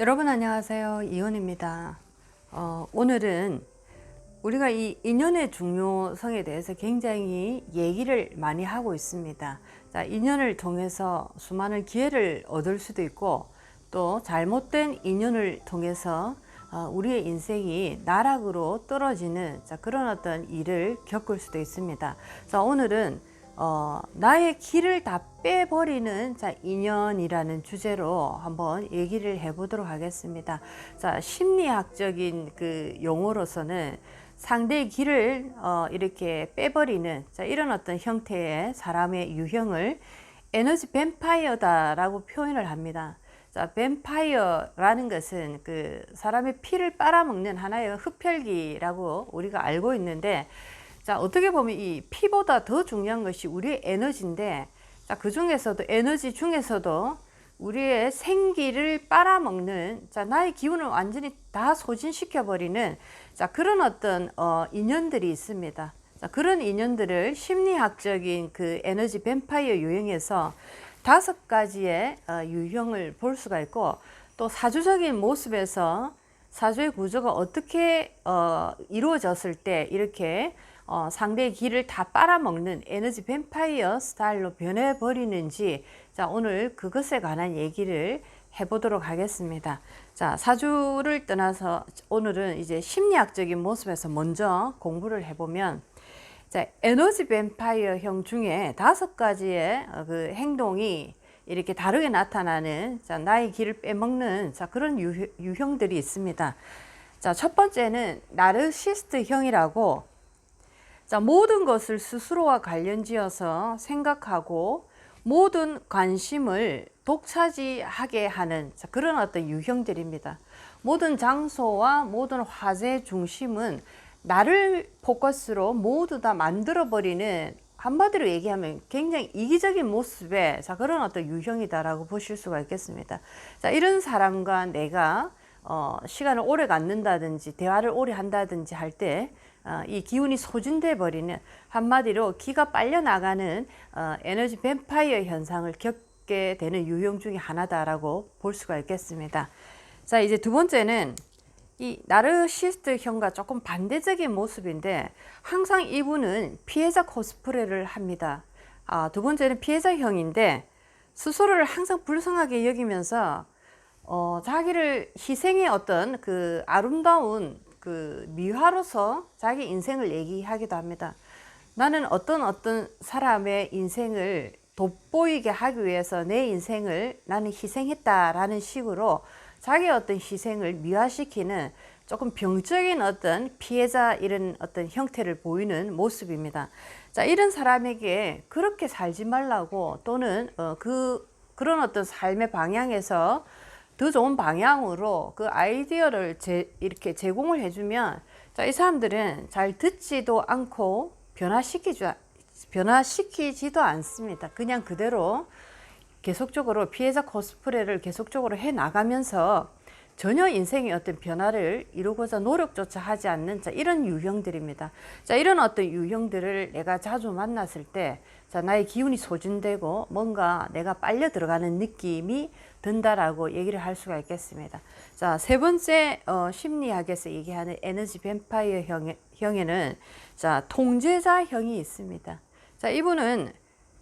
여러분 안녕하세요. 이은입니다. 오늘은 우리가 이 인연의 중요성에 대해서 굉장히 얘기를 많이 하고 있습니다. 자, 인연을 통해서 수많은 기회를 얻을 수도 있고 또 잘못된 인연을 통해서 우리의 인생이 나락으로 떨어지는 그런 어떤 일을 겪을 수도 있습니다. 자, 오늘은 나의 길을 다 빼버리는 인연이라는 주제로 한번 얘기를 해보도록 하겠습니다. 자, 심리학적인 그 용어로서는 상대의 길을 이렇게 빼버리는 이런 어떤 형태의 사람의 유형을 에너지 뱀파이어다라고 표현을 합니다. 자, 뱀파이어라는 것은 그 사람의 피를 빨아먹는 하나의 흡혈귀라고 우리가 알고 있는데, 자, 어떻게 보면 이 피보다 더 중요한 것이 우리의 에너지인데, 자, 그 중에서도 에너지 중에서도 우리의 생기를 빨아먹는, 자, 나의 기운을 완전히 다 소진시켜 버리는 그런 어떤 인연들이 있습니다. 자, 그런 인연들을 심리학적인 그 에너지 뱀파이어 유형에서 5가지의 유형을 볼 수가 있고, 또 사주적인 모습에서 사주의 구조가 어떻게 이루어졌을 때 이렇게 상대의 기를 다 빨아먹는 에너지 뱀파이어 스타일로 변해버리는지, 자, 오늘 그것에 관한 얘기를 해보도록 하겠습니다. 자, 사주를 떠나서 오늘은 이제 심리학적인 모습에서 먼저 공부를 해보면, 자, 에너지 뱀파이어형 중에 5가지의 그 행동이 이렇게 다르게 나타나는 나의 기를 빼먹는 그런 유형들이 있습니다. 자, 첫 번째는 나르시스트형이라고, 자, 모든 것을 스스로와 관련지어서 생각하고 모든 관심을 독차지하게 하는 그런 어떤 유형들입니다. 모든 장소와 모든 화제의 중심은 나를 포커스로 모두 다 만들어버리는, 한마디로 얘기하면 굉장히 이기적인 모습의 그런 어떤 유형이다라고 보실 수가 있겠습니다. 자, 이런 사람과 내가 시간을 오래 갖는다든지 대화를 오래 한다든지 할 때 이 기운이 소진돼 버리는, 한마디로 기가 빨려 나가는 에너지 뱀파이어 현상을 겪게 되는 유형 중에 하나다라고 볼 수가 있겠습니다. 자, 이제 두 번째는 이 나르시스트형과 조금 반대적인 모습인데, 항상 이분은 피해자 코스프레를 합니다. 두 번째는 피해자형인데, 스스로를 항상 불쌍하게 여기면서 자기를 희생의 어떤 그 아름다운 그 미화로서 자기 인생을 얘기하기도 합니다. 나는 어떤 사람의 인생을 돋보이게 하기 위해서 내 인생을 나는 희생했다라는 식으로 자기의 어떤 희생을 미화시키는 조금 병적인 어떤 피해자 이런 어떤 형태를 보이는 모습입니다. 자, 이런 사람에게 그렇게 살지 말라고, 또는 그런 어떤 삶의 방향에서 더 좋은 방향으로 그 아이디어를 이렇게 제공을 해주면, 자, 이 사람들은 잘 듣지도 않고 변화시키지도 않습니다. 그냥 그대로 계속적으로 피해자 코스프레를 계속적으로 해 나가면서 전혀 인생의 어떤 변화를 이루고자 노력조차 하지 않는 이런 유형들입니다. 자, 이런 어떤 유형들을 내가 자주 만났을 때, 자, 나의 기운이 소진되고 뭔가 내가 빨려 들어가는 느낌이 든다라고 얘기를 할 수가 있겠습니다. 자, 세 번째 심리학에서 얘기하는 에너지 뱀파이어 형에는 자, 통제자형이 있습니다. 자, 이분은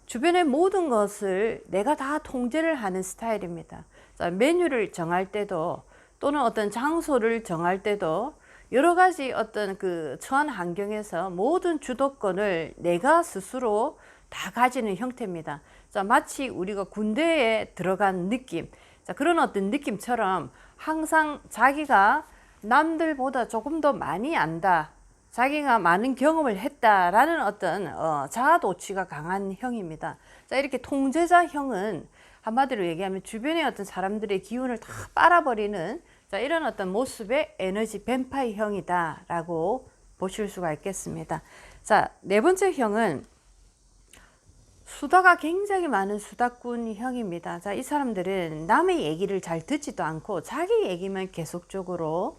주변의 모든 것을 내가 다 통제를 하는 스타일입니다. 자, 메뉴를 정할 때도, 또는 어떤 장소를 정할 때도 여러 가지 어떤 그 처한 환경에서 모든 주도권을 내가 스스로 다 가지는 형태입니다. 자, 마치 우리가 군대에 들어간 느낌, 자, 그런 어떤 느낌처럼 항상 자기가 남들보다 조금 더 많이 안다, 자기가 많은 경험을 했다라는 어떤 자아도취가 강한 형입니다. 자, 이렇게 통제자형은 한마디로 얘기하면 주변의 어떤 사람들의 기운을 다 빨아버리는 이런 어떤 모습의 에너지 뱀파이어 형이다라고 보실 수가 있겠습니다. 자, 네 번째 형은 수다가 굉장히 많은 수다꾼 형입니다. 자, 이 사람들은 남의 얘기를 잘 듣지도 않고 자기 얘기만 계속적으로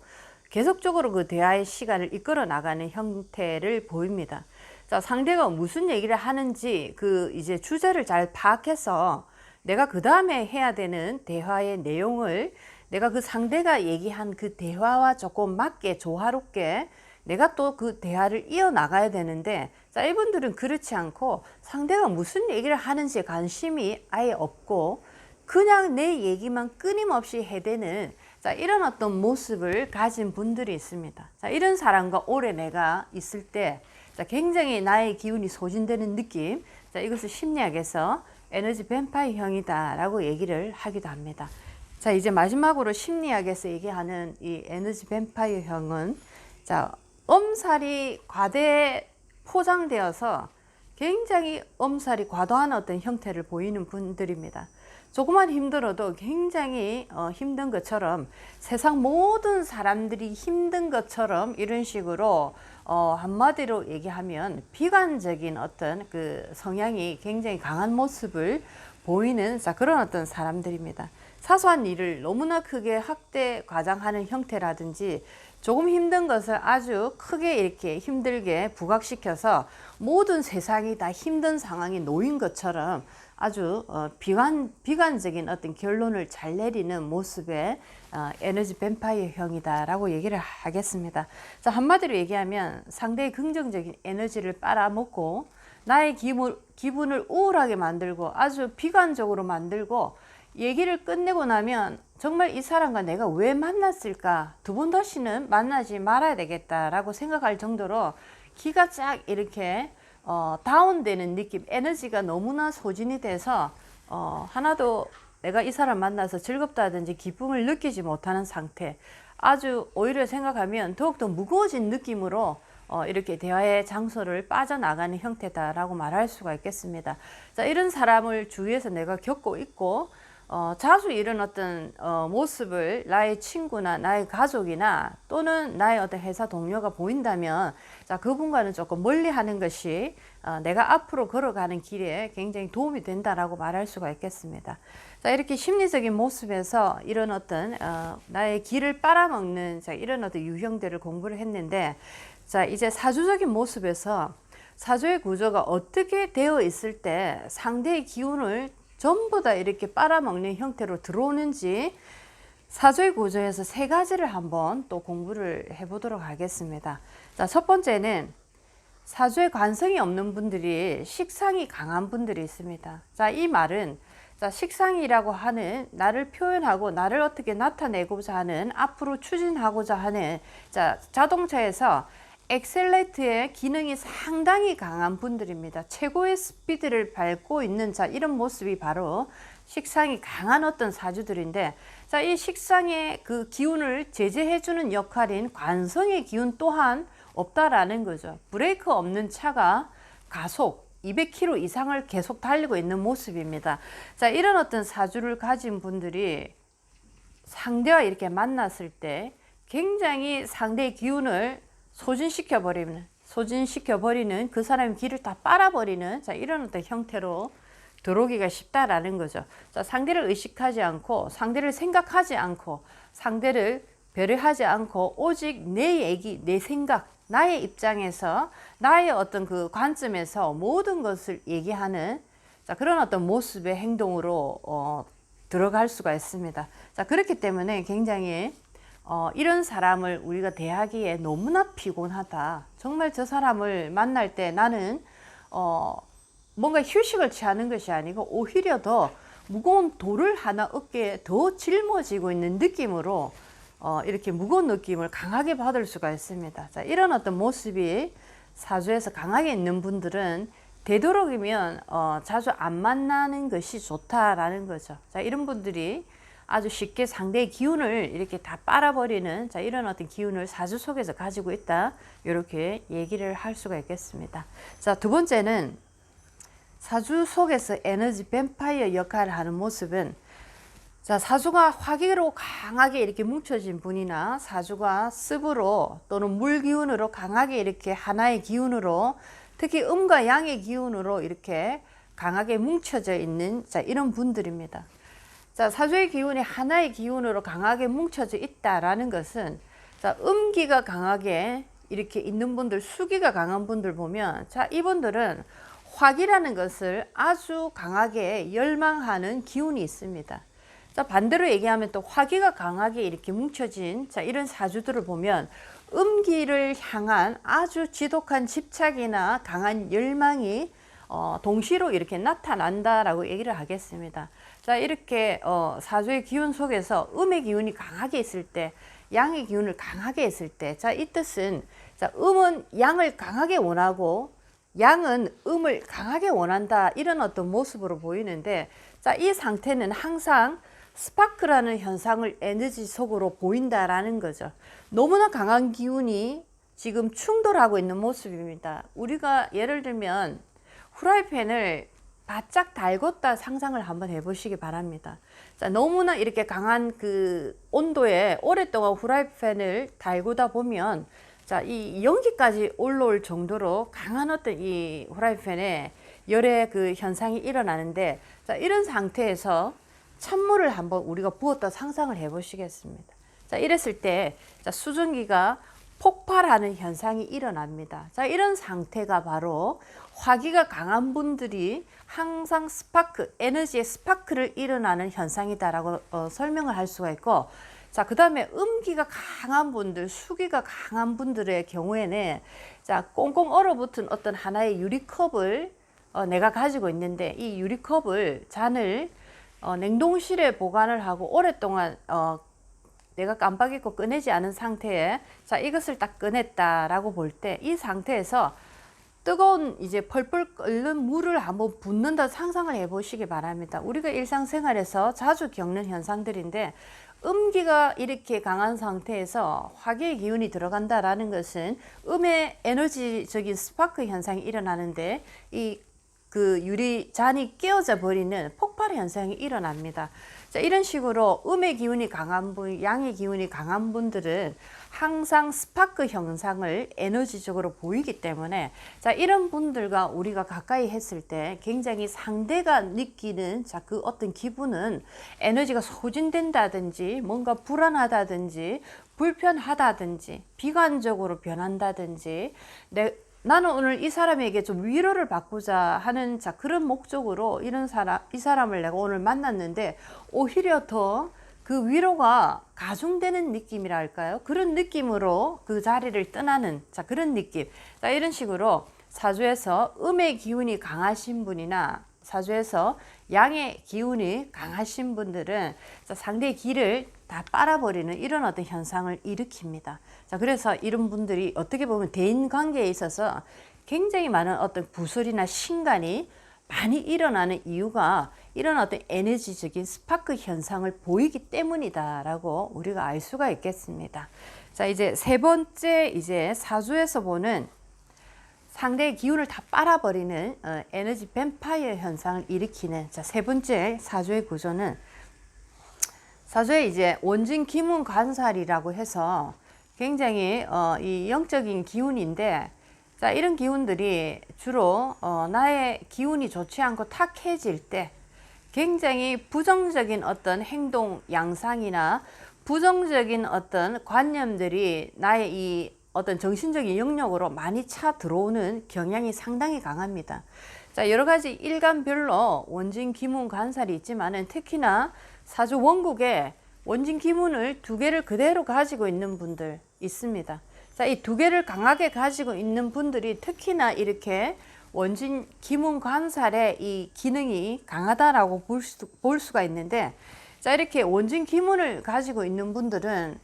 그 대화의 시간을 이끌어 나가는 형태를 보입니다. 자, 상대가 무슨 얘기를 하는지 그 이제 주제를 잘 파악해서 내가 그 다음에 해야 되는 대화의 내용을 내가 그 상대가 얘기한 그 대화와 조금 맞게 조화롭게 내가 또 그 대화를 이어나가야 되는데, 자, 이분들은 그렇지 않고 상대가 무슨 얘기를 하는지에 관심이 아예 없고 그냥 내 얘기만 끊임없이 해대는, 자, 이런 어떤 모습을 가진 분들이 있습니다. 자, 이런 사람과 오래 내가 있을 때, 자, 굉장히 나의 기운이 소진되는 느낌. 자, 이것을 심리학에서 에너지 뱀파이어형이다 라고 얘기를 하기도 합니다. 자, 이제 마지막으로 심리학에서 얘기하는 이 에너지 뱀파이어형은, 자, 엄살이 과대 포장되어서 굉장히 엄살이 과도한 어떤 형태를 보이는 분들입니다. 조금만 힘들어도 굉장히 힘든 것처럼, 세상 모든 사람들이 힘든 것처럼 이런 식으로 한마디로 얘기하면 비관적인 어떤 그 성향이 굉장히 강한 모습을 보이는, 자, 그런 어떤 사람들입니다. 사소한 일을 너무나 크게 확대 과장하는 형태라든지 조금 힘든 것을 아주 크게 이렇게 힘들게 부각시켜서 모든 세상이 다 힘든 상황에 놓인 것처럼 아주 비관적인 어떤 결론을 잘 내리는 모습의 에너지 뱀파이어형이다 라고 얘기를 하겠습니다. 자, 한마디로 얘기하면 상대의 긍정적인 에너지를 빨아먹고 나의 기분을 우울하게 만들고 아주 비관적으로 만들고, 얘기를 끝내고 나면 정말 이 사람과 내가 왜 만났을까, 두 번 다시는 만나지 말아야 되겠다라고 생각할 정도로 기가 쫙 이렇게 다운되는 느낌, 에너지가 너무나 소진이 돼서 하나도 내가 이 사람 만나서 즐겁다든지 기쁨을 느끼지 못하는 상태, 아주 오히려 생각하면 더욱더 무거워진 느낌으로 이렇게 대화의 장소를 빠져나가는 형태다라고 말할 수가 있겠습니다. 자, 이런 사람을 주위에서 내가 겪고 있고 자주 이런 어떤 모습을 나의 친구나 나의 가족이나 또는 나의 어떤 회사 동료가 보인다면, 자, 그분과는 조금 멀리 하는 것이 내가 앞으로 걸어가는 길에 굉장히 도움이 된다라고 말할 수가 있겠습니다. 자, 이렇게 심리적인 모습에서 이런 어떤 나의 길을 빨아먹는, 자, 이런 어떤 유형들을 공부를 했는데, 자, 이제 사주적인 모습에서 사주의 구조가 어떻게 되어 있을 때 상대의 기운을 전부 다 이렇게 빨아먹는 형태로 들어오는지 사주의 구조에서 세 가지를 한번 또 공부를 해보도록 하겠습니다. 자, 첫 번째는 사주에 관성이 없는 분들이 식상이 강한 분들이 있습니다. 자, 이 말은, 자, 식상이라고 하는 나를 표현하고 나를 어떻게 나타내고자 하는, 앞으로 추진하고자 하는, 자, 자동차에서 엑셀레이트의 기능이 상당히 강한 분들입니다. 최고의 스피드를 밟고 있는, 자, 이런 모습이 바로 식상이 강한 어떤 사주들인데, 자, 이 식상의 그 기운을 제재해주는 역할인 관성의 기운 또한 없다라는 거죠. 브레이크 없는 차가 가속 200km 이상을 계속 달리고 있는 모습입니다. 자, 이런 어떤 사주를 가진 분들이 상대와 이렇게 만났을 때 굉장히 상대의 기운을 소진시켜버리는 그 사람의 길을 다 빨아버리는, 자, 이런 어떤 형태로 들어오기가 쉽다라는 거죠. 자, 상대를 의식하지 않고, 상대를 생각하지 않고, 상대를 배려하지 않고, 오직 내 얘기, 내 생각, 나의 입장에서, 나의 어떤 그 관점에서 모든 것을 얘기하는, 자, 그런 어떤 모습의 행동으로 들어갈 수가 있습니다. 자, 그렇기 때문에 굉장히 이런 사람을 우리가 대하기에 너무나 피곤하다. 정말 저 사람을 만날 때 나는 뭔가 휴식을 취하는 것이 아니고 오히려 더 무거운 돌을 하나 어깨에 더 짊어지고 있는 느낌으로 이렇게 무거운 느낌을 강하게 받을 수가 있습니다. 자, 이런 어떤 모습이 사주에서 강하게 있는 분들은 되도록이면 자주 안 만나는 것이 좋다라는 거죠. 자, 이런 분들이 아주 쉽게 상대의 기운을 이렇게 다 빨아버리는, 자, 이런 어떤 기운을 사주 속에서 가지고 있다, 이렇게 얘기를 할 수가 있겠습니다. 자, 두 번째는 사주 속에서 에너지 뱀파이어 역할을 하는 모습은, 자, 사주가 화기로 강하게 이렇게 뭉쳐진 분이나 사주가 습으로 또는 물 기운으로 강하게 이렇게 하나의 기운으로, 특히 음과 양의 기운으로 이렇게 강하게 뭉쳐져 있는, 자, 이런 분들입니다. 자, 사주의 기운이 하나의 기운으로 강하게 뭉쳐져 있다라는 것은, 자, 음기가 강하게 이렇게 있는 분들, 수기가 강한 분들 보면, 자, 이분들은 화기라는 것을 아주 강하게 열망하는 기운이 있습니다. 자, 반대로 얘기하면 또 화기가 강하게 이렇게 뭉쳐진 자, 이런 사주들을 보면 음기를 향한 아주 지독한 집착이나 강한 열망이 동시로 이렇게 나타난다라고 얘기를 하겠습니다. 자, 이렇게 사주의 기운 속에서 음의 기운이 강하게 있을 때, 양의 기운을 강하게 했을 때, 자, 이 뜻은 자, 음은 양을 강하게 원하고 양은 음을 강하게 원한다, 이런 어떤 모습으로 보이는데, 자, 이 상태는 항상 스파크라는 현상을 에너지 속으로 보인다라는 거죠. 너무나 강한 기운이 지금 충돌하고 있는 모습입니다. 우리가 예를 들면 후라이팬을 바짝 달궜다 상상을 한번 해보시기 바랍니다. 자, 너무나 이렇게 강한 그 온도에 오랫동안 후라이팬을 달구다 보면 자, 이 연기까지 올라올 정도로 강한 어떤 이 후라이팬에 열의 그 현상이 일어나는데, 자, 이런 상태에서 찬물을 한번 우리가 부었다 상상을 해보시겠습니다. 자, 이랬을 때 자, 수증기가 폭발하는 현상이 일어납니다. 자, 이런 상태가 바로 화기가 강한 분들이 항상 스파크, 에너지의 스파크를 일어나는 현상이다라고 설명을 할 수가 있고, 자, 그 다음에 음기가 강한 분들, 수기가 강한 분들의 경우에는 자, 꽁꽁 얼어붙은 어떤 하나의 유리컵을 내가 가지고 있는데, 이 유리컵을 잔을 냉동실에 보관을 하고 오랫동안 내가 깜빡 잊고 꺼내지 않은 상태에 자, 이것을 딱 꺼냈다라고 볼 때 이 상태에서 뜨거운 이제 펄펄 끓는 물을 한번 붓는다 상상을 해 보시기 바랍니다. 우리가 일상생활에서 자주 겪는 현상들인데, 음기가 이렇게 강한 상태에서 화기의 기운이 들어간다라는 것은 음의 에너지적인 스파크 현상이 일어나는데, 이 그 유리 잔이 깨어져 버리는 폭발 현상이 일어납니다. 자, 이런 식으로 음의 기운이 강한 분, 양의 기운이 강한 분들은 항상 스파크 현상을 에너지적으로 보이기 때문에 자, 이런 분들과 우리가 가까이 했을 때 굉장히 상대가 느끼는 자, 그 어떤 기분은 에너지가 소진된다든지 뭔가 불안하다든지 불편하다든지 비관적으로 변한다든지 나는 오늘 이 사람에게 좀 위로를 받고자 하는 자, 그런 목적으로 이 사람을 내가 오늘 만났는데 오히려 더 그 위로가 가중되는 느낌이랄까요? 그런 느낌으로 그 자리를 떠나는 자, 그런 느낌. 자, 이런 식으로 사주에서 음의 기운이 강하신 분이나 사주에서 양의 기운이 강하신 분들은 자, 상대의 기를 다 빨아버리는 이런 어떤 현상을 일으킵니다. 자, 그래서 이런 분들이 어떻게 보면 대인 관계에 있어서 굉장히 많은 어떤 구설이나 신간이 많이 일어나는 이유가 이런 어떤 에너지적인 스파크 현상을 보이기 때문이다라고 우리가 알 수가 있겠습니다. 자, 이제 세 번째 이제 사주에서 보는 상대의 기운을 다 빨아버리는 에너지 뱀파이어 현상을 일으키는 자, 세 번째 사주의 구조는 사주의 이제 원진 기문 관살이라고 해서 굉장히 이 영적인 기운인데, 자, 이런 기운들이 주로 나의 기운이 좋지 않고 탁해질 때 굉장히 부정적인 어떤 행동 양상이나 부정적인 어떤 관념들이 나의 이 어떤 정신적인 영역으로 많이 차 들어오는 경향이 상당히 강합니다. 자, 여러 가지 일간별로 원진 기문 관살이 있지만은 특히나 사주 원국에 원진 기문을 두 개를 그대로 가지고 있는 분들 있습니다. 자, 이 두 개를 강하게 가지고 있는 분들이 특히나 이렇게 원진 기문 관살의 이 기능이 강하다라고 볼 수가 있는데, 자, 이렇게 원진 기문을 가지고 있는 분들은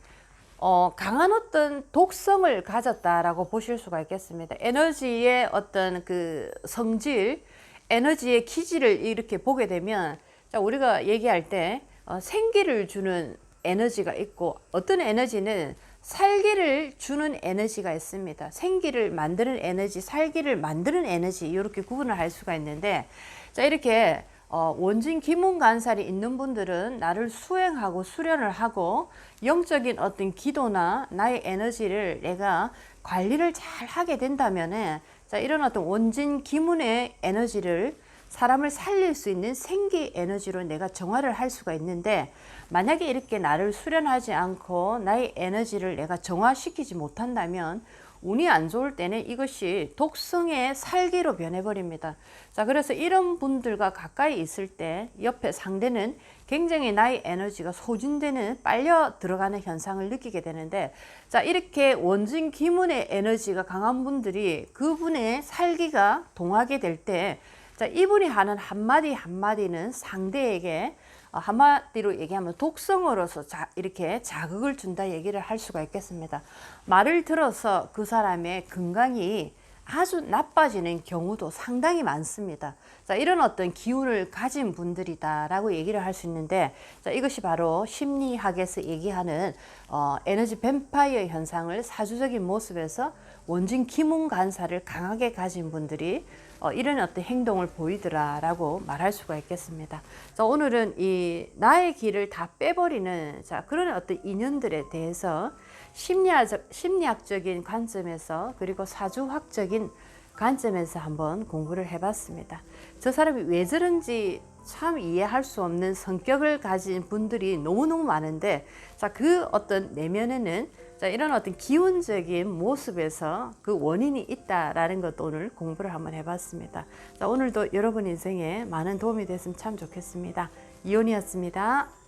강한 어떤 독성을 가졌다라고 보실 수가 있겠습니다. 에너지의 어떤 그 성질, 에너지의 기질을 이렇게 보게 되면 자, 우리가 얘기할 때 생기를 주는 에너지가 있고 어떤 에너지는 살기를 주는 에너지가 있습니다. 생기를 만드는 에너지, 살기를 만드는 에너지, 이렇게 구분을 할 수가 있는데, 자, 이렇게 원진 기문 관살이 있는 분들은 나를 수행하고 수련을 하고 영적인 어떤 기도나 나의 에너지를 내가 관리를 잘 하게 된다면은 자, 이런 어떤 원진 기문의 에너지를 사람을 살릴 수 있는 생기 에너지로 내가 정화를 할 수가 있는데, 만약에 이렇게 나를 수련하지 않고 나의 에너지를 내가 정화시키지 못한다면 운이 안 좋을 때는 이것이 독성의 살기로 변해버립니다. 자, 그래서 이런 분들과 가까이 있을 때 옆에 상대는 굉장히 나의 에너지가 소진되는, 빨려 들어가는 현상을 느끼게 되는데, 자, 이렇게 원진 기문의 에너지가 강한 분들이 그분의 살기가 동하게 될 때, 자, 이분이 하는 한마디 한마디는 상대에게 한마디로 얘기하면 독성으로서 이렇게 자극을 준다 얘기를 할 수가 있겠습니다. 말을 들어서 그 사람의 건강이 아주 나빠지는 경우도 상당히 많습니다. 자, 이런 어떤 기운을 가진 분들이다라고 얘기를 할 수 있는데, 자, 이것이 바로 심리학에서 얘기하는 에너지 뱀파이어 현상을 사주적인 모습에서 원진 기문 간사를 강하게 가진 분들이 이런 어떤 행동을 보이더라라고 말할 수가 있겠습니다. 자, 오늘은 이 나의 길을 다 빼버리는 그런 어떤 인연들에 대해서 심리학적인 관점에서, 그리고 사주학적인 관점에서 한번 공부를 해봤습니다. 저 사람이 왜 저런지 참 이해할 수 없는 성격을 가진 분들이 너무너무 많은데, 자, 그 어떤 내면에는 이런 어떤 기운적인 모습에서 그 원인이 있다라는 것도 오늘 공부를 한번 해봤습니다. 자, 오늘도 여러분 인생에 많은 도움이 됐으면 참 좋겠습니다. 이온이었습니다.